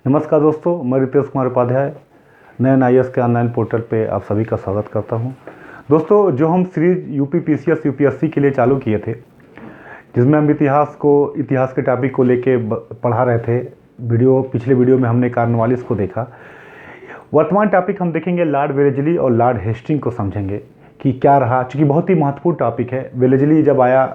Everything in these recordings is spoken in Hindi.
नमस्कार दोस्तों, मैं रितेश कुमार उपाध्याय नयन आईएएस के ऑनलाइन पोर्टल पे आप सभी का स्वागत करता हूं। दोस्तों, जो हम सीरीज यूपी पीसीएस यूपीएससी के लिए चालू किए थे, जिसमें हम इतिहास के टॉपिक को लेके पढ़ा रहे थे। पिछले वीडियो में हमने कॉर्नवालिस को देखा। वर्तमान टॉपिक हम देखेंगे लॉर्ड वेलेस्ली और लॉर्ड हेस्टिंग को समझेंगे कि क्या रहा, चूँकि बहुत ही महत्वपूर्ण टॉपिक है। वेलेस्ली जब आया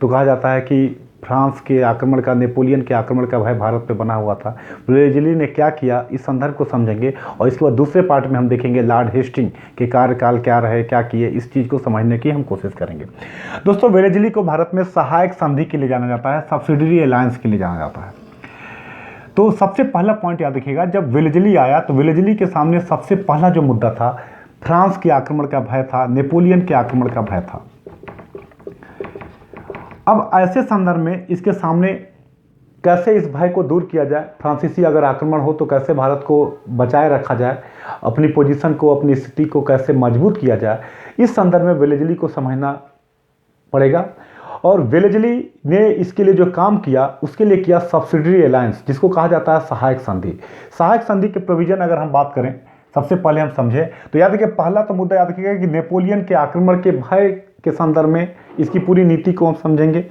तो कहा जाता है कि फ्रांस के आक्रमण का, नेपोलियन के आक्रमण का भय भारत पे बना हुआ था। वेलेस्ली ने क्या किया, इस संदर्भ को समझेंगे और इसके बाद दूसरे पार्ट में हम देखेंगे लॉर्ड हेस्टिंग के कार्यकाल क्या रहे, क्या किए, इस चीज़ को समझने की हम कोशिश करेंगे। दोस्तों, वेलेस्ली को भारत में सहायक संधि के लिए जाना जाता है, सब्सिडरी अलायंस के लिए जाना जाता है। तो सबसे पहला पॉइंट याद रखिएगा, जब वेलेस्ली आया तो वेलेस्ली के सामने सबसे पहला जो मुद्दा था, फ्रांस के आक्रमण का भय था, नेपोलियन के आक्रमण का भय था। अब ऐसे संदर्भ में इसके सामने कैसे इस भय को दूर किया जाए, फ्रांसीसी अगर आक्रमण हो तो कैसे भारत को बचाए रखा जाए, अपनी पोजीशन को, अपनी स्थिति को कैसे मजबूत किया जाए, इस संदर्भ में वेलेस्ली को समझना पड़ेगा। और वेलेस्ली ने इसके लिए जो काम किया उसके लिए किया सब्सिडरी अलायंस, जिसको कहा जाता है सहायक संधि। सहायक संधि के प्रोविजन अगर हम बात करें, सबसे पहले हम समझें तो याद रखिए, पहला तो मुद्दा याद रखिएगा कि नेपोलियन के आक्रमण के भय के संदर्भ में इसकी पूरी नीति को हम समझेंगे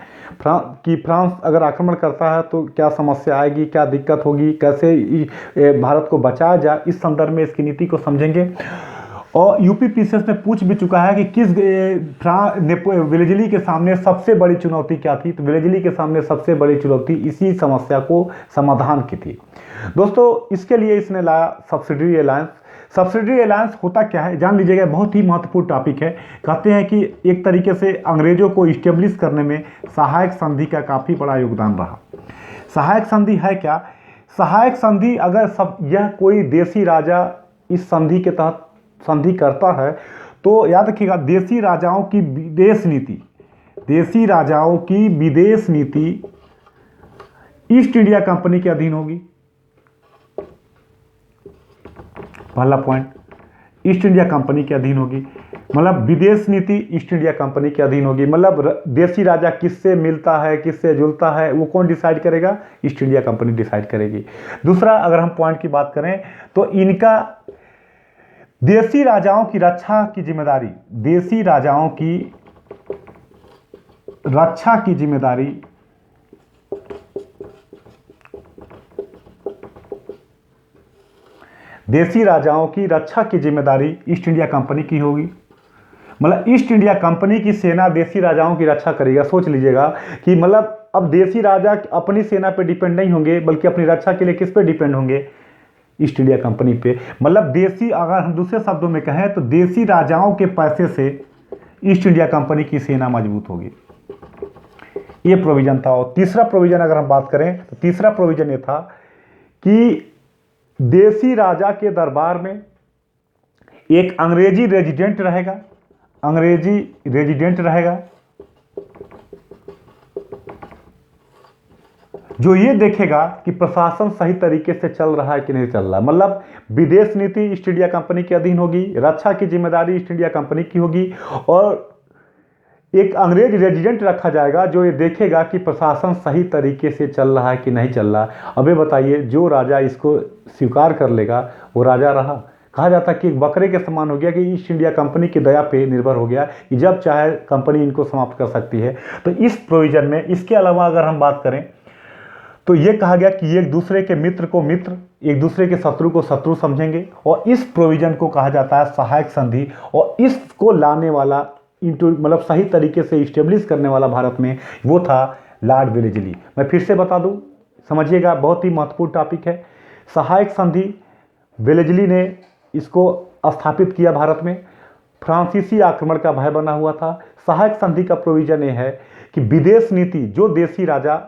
कि फ्रांस अगर आक्रमण करता है तो क्या समस्या आएगी, क्या दिक्कत होगी, कैसे भारत को बचाया जाए, इस संदर्भ में इसकी नीति को समझेंगे। और यूपी पीसीएस में पूछ भी चुका है कि वेलेस्ली के सामने सबसे बड़ी चुनौती क्या थी। तो वेलेस्ली के सामने सबसे बड़ी चुनौती इसी समस्या को समाधान की थी। दोस्तों, इसके लिए इसने लाया सब्सिडरी अलायंस। सब्सिडरी अलायंस होता क्या है जान लीजिएगा, बहुत ही महत्वपूर्ण टॉपिक है। कहते हैं कि एक तरीके से अंग्रेजों को इस्टेब्लिश करने में सहायक संधि का काफ़ी बड़ा योगदान रहा। सहायक संधि है क्या? सहायक संधि, अगर यह कोई देसी राजा इस संधि के तहत संधि करता है तो याद रखिएगा, देसी राजाओं की विदेश नीति ईस्ट इंडिया कंपनी के अधीन होगी। पहला पॉइंट, ईस्ट इंडिया कंपनी के अधीन होगी, मतलब विदेश नीति ईस्ट इंडिया कंपनी के अधीन होगी। मतलब देसी राजा किससे मिलता है, किससे जुलता है, वो कौन डिसाइड करेगा? ईस्ट इंडिया कंपनी डिसाइड करेगी। दूसरा, अगर हम पॉइंट की बात करें तो इनका देसी राजाओं की रक्षा की जिम्मेदारी, देसी राजाओं की रक्षा की जिम्मेदारी ईस्ट इंडिया कंपनी की होगी। मतलब ईस्ट इंडिया कंपनी की सेना देसी राजाओं की रक्षा करेगा। सोच लीजिएगा कि मतलब अब देसी राजा अपनी सेना पे डिपेंड नहीं होंगे, बल्कि अपनी रक्षा के लिए किस पे डिपेंड होंगे? ईस्ट इंडिया कंपनी पे। मतलब देसी, अगर हम दूसरे शब्दों में कहें तो देसी राजाओं के पैसे से ईस्ट इंडिया कंपनी की सेना मजबूत होगी। ये प्रोविजन था। और तीसरा प्रोविजन अगर हम बात करें तो तीसरा प्रोविजन ये था कि देसी राजा के दरबार में एक अंग्रेजी रेजिडेंट रहेगा, जो ये देखेगा कि प्रशासन सही तरीके से चल रहा है कि नहीं चल रहा। मतलब विदेश नीति ईस्ट इंडिया कंपनी के अधीन होगी, रक्षा की जिम्मेदारी ईस्ट इंडिया कंपनी की होगी, और एक अंग्रेज रेजिडेंट रखा जाएगा जो ये देखेगा कि प्रशासन सही तरीके से चल रहा है कि नहीं चल रहा। अब ये बताइए, जो राजा इसको स्वीकार कर लेगा वो राजा रहा। कहा जाता है कि एक बकरे के समान हो गया, कि ईस्ट इंडिया कंपनी की दया पे निर्भर हो गया कि जब चाहे कंपनी इनको समाप्त कर सकती है। तो इस प्रोविजन में, इसके अलावा अगर हम बात करें तो ये कहा गया कि एक दूसरे के मित्र को मित्र, एक दूसरे के शत्रु को शत्रु समझेंगे। और इस प्रोविजन को कहा जाता है सहायक संधि। और इसको लाने वाला, मतलब सही तरीके से इस्टेब्लिश करने वाला भारत में, वो था लॉर्ड वेलेस्ली। मैं फिर से बता दूं, समझिएगा, बहुत ही महत्वपूर्ण टॉपिक है। सहायक संधि, वेलेस्ली ने इसको स्थापित किया भारत में। फ्रांसीसी आक्रमण का भय बना हुआ था। सहायक संधि का प्रोविजन ये है कि विदेश नीति, जो देसी राजा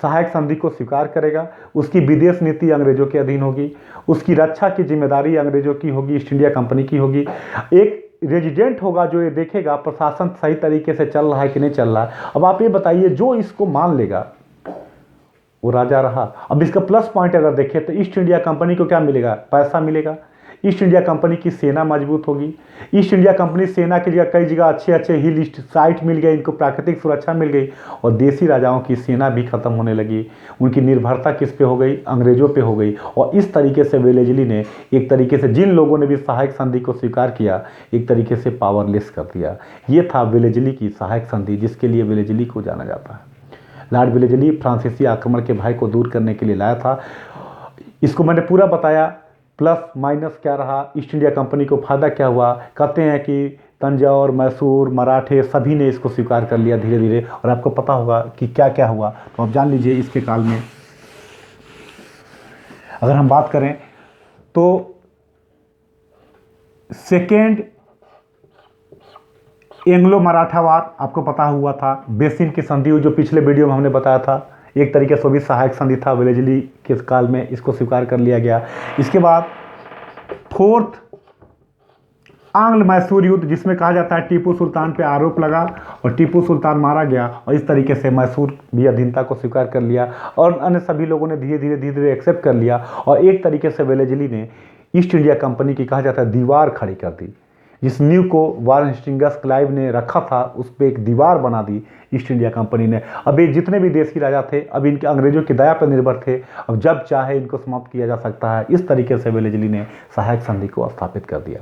सहायक संधि को स्वीकार करेगा, उसकी विदेश नीति अंग्रेजों के अधीन होगी, उसकी रक्षा की जिम्मेदारी अंग्रेजों की होगी, ईस्ट इंडिया कंपनी की होगी। एक रेजिडेंट होगा जो ये देखेगा प्रशासन सही तरीके से चल रहा है कि नहीं चल रहा। अब आप ये बताइए, जो इसको मान लेगा वो राजा रहा। अब इसका प्लस पॉइंट अगर देखें तो ईस्ट इंडिया कंपनी को क्या मिलेगा? पैसा मिलेगा। ईस्ट इंडिया कंपनी की सेना मजबूत होगी। ईस्ट इंडिया कंपनी सेना की जगह कई जगह अच्छे अच्छे हिल साइट मिल गए, इनको प्राकृतिक सुरक्षा मिल गई और देसी राजाओं की सेना भी खत्म होने लगी। उनकी निर्भरता किस पे हो गई? अंग्रेजों पे हो गई। और इस तरीके से वेलेजली ने एक तरीके से जिन लोगों ने भी सहायक संधि को स्वीकार किया, एक तरीके से पावरलेस कर दिया। ये था वेलेजली की सहायक संधि, जिसके लिए वेलेजली को जाना जाता है। लॉर्ड वेलेजली फ्रांसीसी आक्रमण के भय को दूर करने के लिए लाया था। इसको मैंने पूरा बताया, प्लस माइनस क्या रहा, ईस्ट इंडिया कंपनी को फायदा क्या हुआ। कहते हैं कि तंजौर, मैसूर, मराठे सभी ने इसको स्वीकार कर लिया धीरे धीरे, और आपको पता होगा कि क्या क्या हुआ, तो आप जान लीजिए इसके काल में। अगर हम बात करें तो सेकेंड एंग्लो मराठा वार आपको पता हुआ था। बेसिन की संधि जो पिछले वीडियो में हमने बताया था, एक तरीके से भी सहायक संधि था, वेलेजली के काल में इसको स्वीकार कर लिया गया। इसके बाद फोर्थ आंग्ल मैसूर युद्ध, जिसमें कहा जाता है टीपू सुल्तान पे आरोप लगा और टीपू सुल्तान मारा गया, और इस तरीके से मैसूर भी अधीनता को स्वीकार कर लिया और अन्य सभी लोगों ने धीरे धीरे एक्सेप्ट कर लिया। और एक तरीके से वेलेजली ने ईस्ट इंडिया कंपनी की कहा जाता है दीवार खड़ी कर दी। जिस नींव को वारेन हेस्टिंग्स क्लाइव ने रखा था, उस पर एक दीवार बना दी ईस्ट इंडिया कंपनी ने। अब ये जितने भी देसी राजा थे, अब इनके अंग्रेजों की दया पर निर्भर थे, अब जब चाहे इनको समाप्त किया जा सकता है। इस तरीके से वेलेजली ने सहायक संधि को स्थापित कर दिया।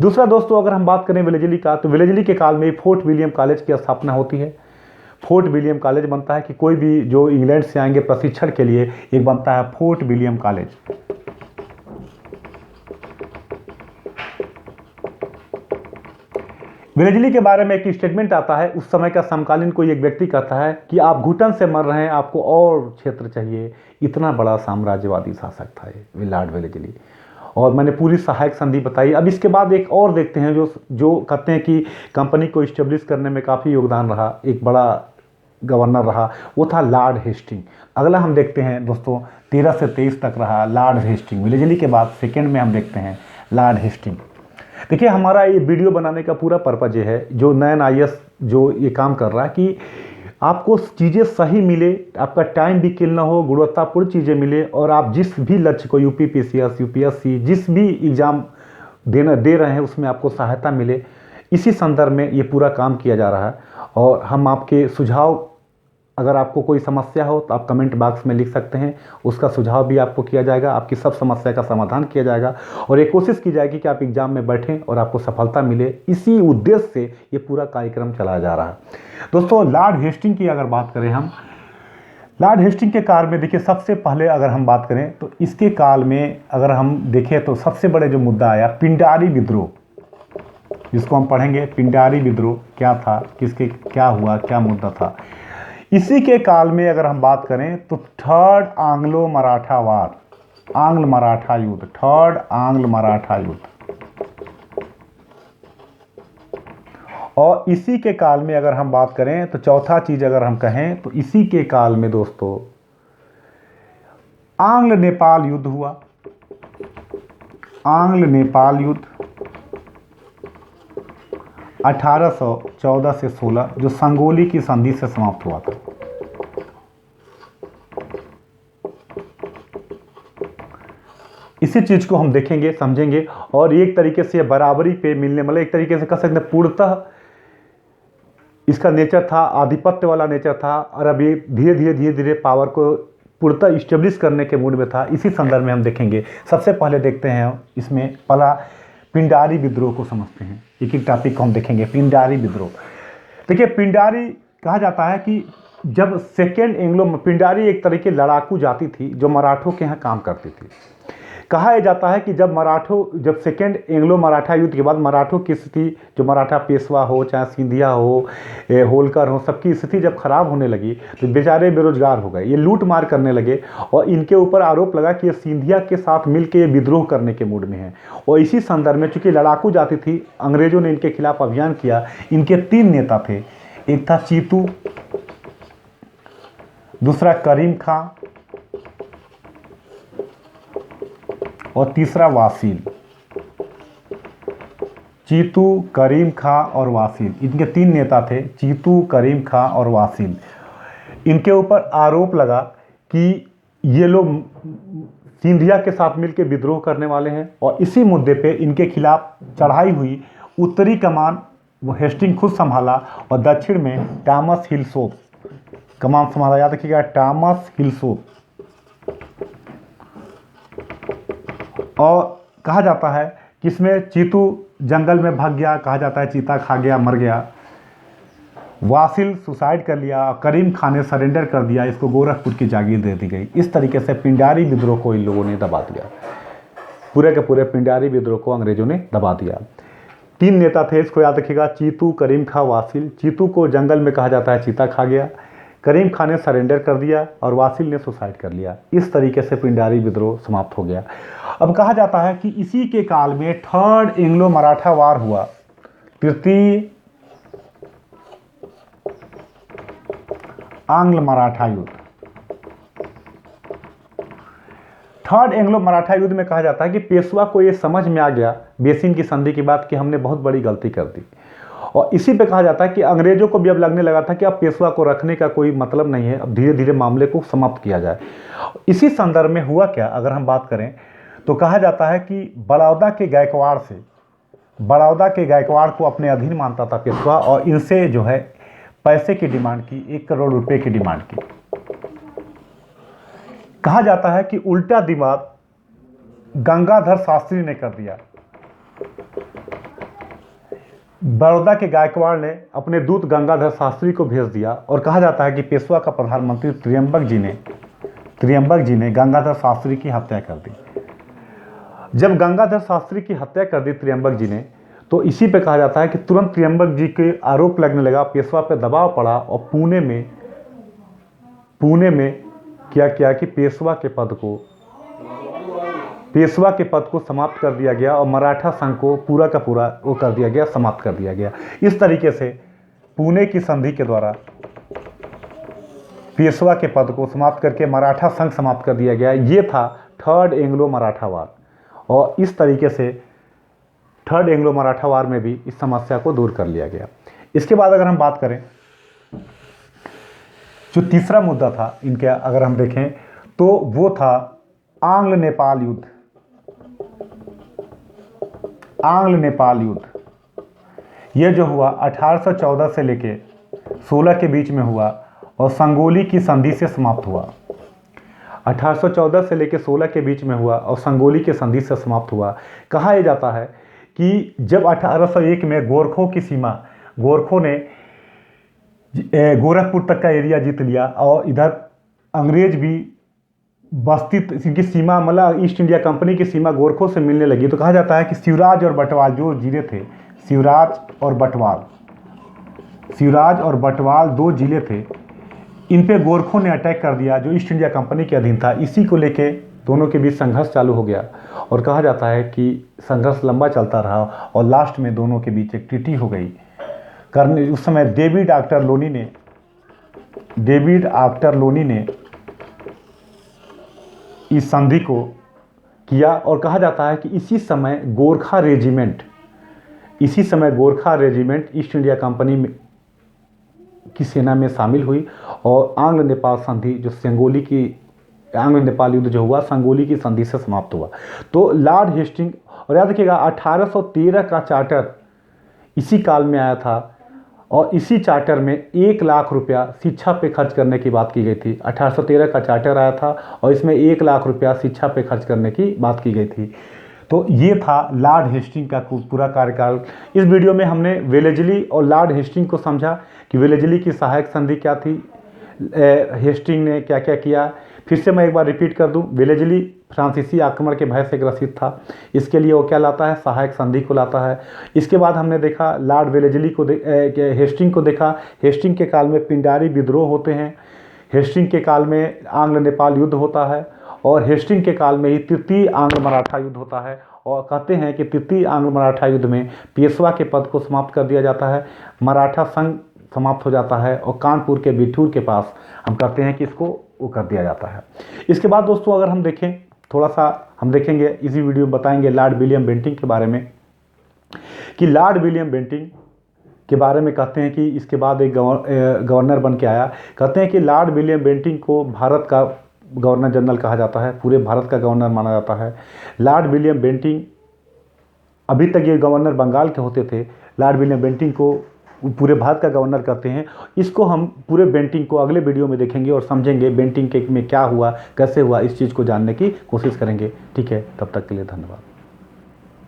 दूसरा दोस्तों, अगर हम बात करें वेलेजली का, तो वेलेजली के काल में फोर्ट विलियम कॉलेज की स्थापना होती है। फोर्ट विलियम कॉलेज बनता है कि कोई भी जो इंग्लैंड से आएंगे प्रशिक्षण के लिए, एक बनता है फोर्ट विलियम कॉलेज। वेलेजली के बारे में एक स्टेटमेंट आता है, उस समय का समकालीन कोई एक व्यक्ति कहता है कि आप घुटन से मर रहे हैं, आपको और क्षेत्र चाहिए। इतना बड़ा साम्राज्यवादी शासक था ये लॉर्ड वेलेजली। और मैंने पूरी सहायक संधि बताई। अब इसके बाद एक और देखते हैं जो कहते हैं कि कंपनी को इस्टेब्लिश करने में काफ़ी योगदान रहा, एक बड़ा गवर्नर रहा, वो था लॉर्ड हेस्टिंग। अगला हम देखते हैं दोस्तों, 13 से 23 तक रहा लॉर्ड हेस्टिंग। वेलेजली के बाद सेकेंड में हम देखते हैं लॉर्ड हेस्टिंग। देखिए, हमारा ये वीडियो बनाने का पूरा पर्पज ये है, जो नैन IAS जो ये काम कर रहा है कि आपको चीज़ें सही मिले, आपका टाइम भी किल ना हो, गुणवत्तापूर्ण चीज़ें मिले, और आप जिस भी लक्ष्य को UP PCS UPSC जिस भी एग्ज़ाम दे रहे हैं उसमें आपको सहायता मिले, इसी संदर्भ में ये पूरा काम किया जा रहा है। और हम आपके सुझाव, अगर आपको कोई समस्या हो तो आप कमेंट बॉक्स में लिख सकते हैं, उसका सुझाव भी आपको किया जाएगा, आपकी सब समस्या का समाधान किया जाएगा, और ये कोशिश की जाएगी कि आप एग्जाम में बैठें और आपको सफलता मिले। इसी उद्देश्य से ये पूरा कार्यक्रम चलाया जा रहा है। दोस्तों, लॉर्ड हेस्टिंग की अगर बात करें हम, लॉर्ड हेस्टिंग के काल में देखिए, सबसे पहले अगर हम बात करें तो इसके काल में अगर हम देखें तो सबसे बड़े जो मुद्दा आया पिंडारी विद्रोह, जिसको हम पढ़ेंगे। पिंडारी विद्रोह क्या था, किसके क्या हुआ, क्या मुद्दा था। इसी के काल में अगर हम बात करें तो थर्ड आंग्लो मराठा वार, आंग्ल मराठा युद्ध, थर्ड आंग्ल मराठा युद्ध। और इसी के काल में अगर हम बात करें तो चौथा चीज अगर हम कहें तो इसी के काल में दोस्तों आंग्ल नेपाल युद्ध हुआ। आंग्ल नेपाल युद्ध 1814 से 16, जो संगोली की संधि से समाप्त हुआ था। इसी चीज को हम देखेंगे, समझेंगे, और एक तरीके से बराबरी पे मिलने, मतलब एक तरीके से कह सकते हैं पूर्णतः इसका नेचर था, आधिपत्य वाला नेचर था, और अब ये धीरे धीरे पावर को पूर्णतः इस्टेब्लिश करने के मूड में था। इसी संदर्भ में हम देखेंगे। सबसे पहले देखते हैं इसमें पहला पिंडारी विद्रोह को समझते हैं। एक एक टॉपिक को हम देखेंगे। पिंडारी विद्रोह, देखिए पिंडारी कहा जाता है कि जब सेकेंड एंग्लो, पिंडारी एक तरह की लड़ाकू जाति थी जो मराठों के यहाँ काम करती थी। कहा यह जाता है कि जब सेकेंड एंग्लो मराठा युद्ध के बाद मराठों की स्थिति, जो मराठा पेशवा हो, चाहे सिंधिया हो, होलकर हो, सबकी स्थिति जब खराब होने लगी तो बेचारे बेरोजगार हो गए, ये लूट मार करने लगे, और इनके ऊपर आरोप लगा कि ये सिंधिया के साथ मिलकर ये विद्रोह करने के मूड में है। और इसी संदर्भ में चूंकि लड़ाकू जाति थी, अंग्रेजों ने इनके खिलाफ अभियान किया। इनके 3 नेता थे, एक था चीतू, दूसरा करीम खां और तीसरा वासील। चीतू, करीम खां और वासील, इनके 3 नेता थे, चीतू, करीम खां और वासील। इनके ऊपर आरोप लगा कि ये लोग सिंधिया के साथ मिलकर विद्रोह करने वाले हैं और इसी मुद्दे पे इनके खिलाफ चढ़ाई हुई। उत्तरी कमान वो हेस्टिंग खुद संभाला और दक्षिण में टॉमस हिलसोप कमान संभाला। याद रखिएगा, टॉमस हिलसोप। और कहा जाता है कि इसमें चीतू जंगल में भाग गया, कहा जाता है चीता खा गया, मर गया। वासिल सुसाइड कर लिया, करीम खान ने सरेंडर कर दिया, इसको गोरखपुर की जागीर दे दी गई। इस तरीके से पिंडारी विद्रोह को इन लोगों ने दबा दिया। पूरे के पूरे पिंडारी विद्रोह को अंग्रेजों ने दबा दिया। 3 नेता थे, इसको याद रखिएगा, चीतू, करीम खां, वासिल। चीतू को जंगल में कहा जाता है चीता खा गया, करीम खान ने सरेंडर कर दिया और वासिल ने सुसाइड कर लिया। इस तरीके से पिंडारी विद्रोह समाप्त हो गया। अब कहा जाता है कि इसी के काल में थर्ड एंग्लो मराठा वार हुआ, तृतीय आंग्ल मराठा युद्ध। थर्ड एंग्लो मराठा युद्ध में कहा जाता है कि पेशवा को ये समझ में आ गया बेसिन की संधि की बात कि हमने बहुत बड़ी गलती कर दी, और इसी पे कहा जाता है कि अंग्रेजों को भी अब लगने लगा था कि अब पेशवा को रखने का कोई मतलब नहीं है, अब धीरे धीरे मामले को समाप्त किया जाए। इसी संदर्भ में हुआ क्या, अगर हम बात करें तो कहा जाता है कि बड़ौदा के गायकवाड़ को अपने अधीन मानता था पेशवा, और इनसे जो है पैसे की डिमांड की, 1 करोड़ रुपए की डिमांड की। कहा जाता है कि उल्टा दिमाग गंगाधर शास्त्री ने कर दिया। बड़ौदा के गायकवाड़ ने अपने दूत गंगाधर शास्त्री को भेज दिया, और कहा जाता है कि पेशवा का प्रधानमंत्री त्र्यंबक जी ने गंगाधर शास्त्री की हत्या कर दी। जब गंगाधर शास्त्री की हत्या कर दी त्र्यंबक जी ने, तो इसी पे कहा जाता है कि तुरंत त्र्यंबक जी के आरोप लगने लगा, पेशवा पे दबाव पड़ा, और पुणे में क्या किया कि पेशवा के पद को समाप्त कर दिया गया और मराठा संघ को पूरा का पूरा वो कर दिया गया, समाप्त कर दिया गया। इस तरीके से पुणे की संधि के द्वारा पेशवा के पद को समाप्त करके मराठा संघ समाप्त कर दिया गया। ये था थर्ड एंग्लो मराठा वार, और इस तरीके से थर्ड एंग्लो मराठा वार में भी इस समस्या को दूर कर लिया गया। इसके बाद अगर हम बात करें, जो तीसरा मुद्दा था इनके, अगर हम देखें तो वो था आंग्ल नेपाल युद्ध। यह जो हुआ 1814 से लेके 16 के बीच में हुआ और संगोली की संधि से समाप्त हुआ। 1814 से लेके 16 के बीच में हुआ और संगोली की संधि से समाप्त हुआ। कहा यह जाता है कि जब 1801 में गोरखों ने गोरखपुर तक का एरिया जीत लिया, और इधर अंग्रेज भी बस्ती, इनकी सीमा मतलब ईस्ट इंडिया कंपनी की सीमा गोरखों से मिलने लगी, तो कहा जाता है कि शिवराज और बटवाल जो जिले थे, शिवराज और बटवाल 2 जिले थे, इन पे गोरखों ने अटैक कर दिया जो ईस्ट इंडिया कंपनी के अधीन था। इसी को लेके दोनों के बीच संघर्ष चालू हो गया, और कहा जाता है कि संघर्ष लंबा चलता रहा और लास्ट में दोनों के बीच एक ट्रीटी हो गई। उस समय डेविड आर्टर लोनी ने इस संधि को किया, और कहा जाता है कि इसी समय Gorkha regiment east India company की सेना में शामिल हुई, और आंग्ल नेपाल संधि जो आंग्ल नेपाल युद्ध जो हुआ संगोली की संधि से समाप्त हुआ। तो लॉर्ड हेस्टिंग, और याद रखिएगा 1813 का चार्टर इसी काल में आया था, और इसी चार्टर में 1 लाख रुपया शिक्षा पे खर्च करने की बात की गई थी। 1813 का चार्टर आया था और इसमें 1 लाख रुपया शिक्षा पे खर्च करने की बात की गई थी। तो ये था लॉर्ड हेस्टिंग का पूरा कार्यकाल। इस वीडियो में हमने वेलेजली और लॉर्ड हेस्टिंग को समझा कि वेलेजली की सहायक संधि क्या थी, हेस्टिंग ने क्या क्या किया। फिर से मैं एक बार रिपीट कर दूं, वेलेजली फ्रांसीसी आक्रमण के भय से ग्रसित था, इसके लिए वो क्या लाता है, सहायक संधि को लाता है। इसके बाद हमने देखा लॉर्ड वेलेजली को हेस्टिंग को देखा। हेस्टिंग के काल में पिंडारी विद्रोह होते हैं, हेस्टिंग के काल में आंग्ल नेपाल युद्ध होता है, और हेस्टिंग के काल में ही तृतीय आंग्ल मराठा युद्ध होता है। और कहते हैं कि तृतीय आंग्ल मराठा युद्ध में पेशवा के पद को समाप्त कर दिया जाता है, मराठा संघ समाप्त हो जाता है, और कानपुर के बिठूर के पास हम कहते हैं कि इसको वो कर दिया जाता है। इसके बाद दोस्तों अगर हम देखें, थोड़ा सा हम देखेंगे इसी वीडियो में बताएंगे लॉर्ड विलियम बेंटिंक के बारे में, कि लॉर्ड विलियम बेंटिंक के बारे में कहते हैं कि इसके बाद एक गवर्नर बन के आया। कहते हैं कि लॉर्ड विलियम बेंटिंक को भारत का गवर्नर जनरल कहा जाता है, पूरे भारत का गवर्नर माना जाता है। लॉर्ड विलियम बेंटिंक, अभी तक ये गवर्नर बंगाल के होते थे, लॉर्ड विलियम बेंटिंक को पूरे भारत का गवर्नर करते हैं। इसको हम पूरे बेंटिंक को अगले वीडियो में देखेंगे और समझेंगे बेंटिंक के में क्या हुआ, कैसे हुआ, इस चीज़ को जानने की कोशिश करेंगे। ठीक है, तब तक के लिए धन्यवाद।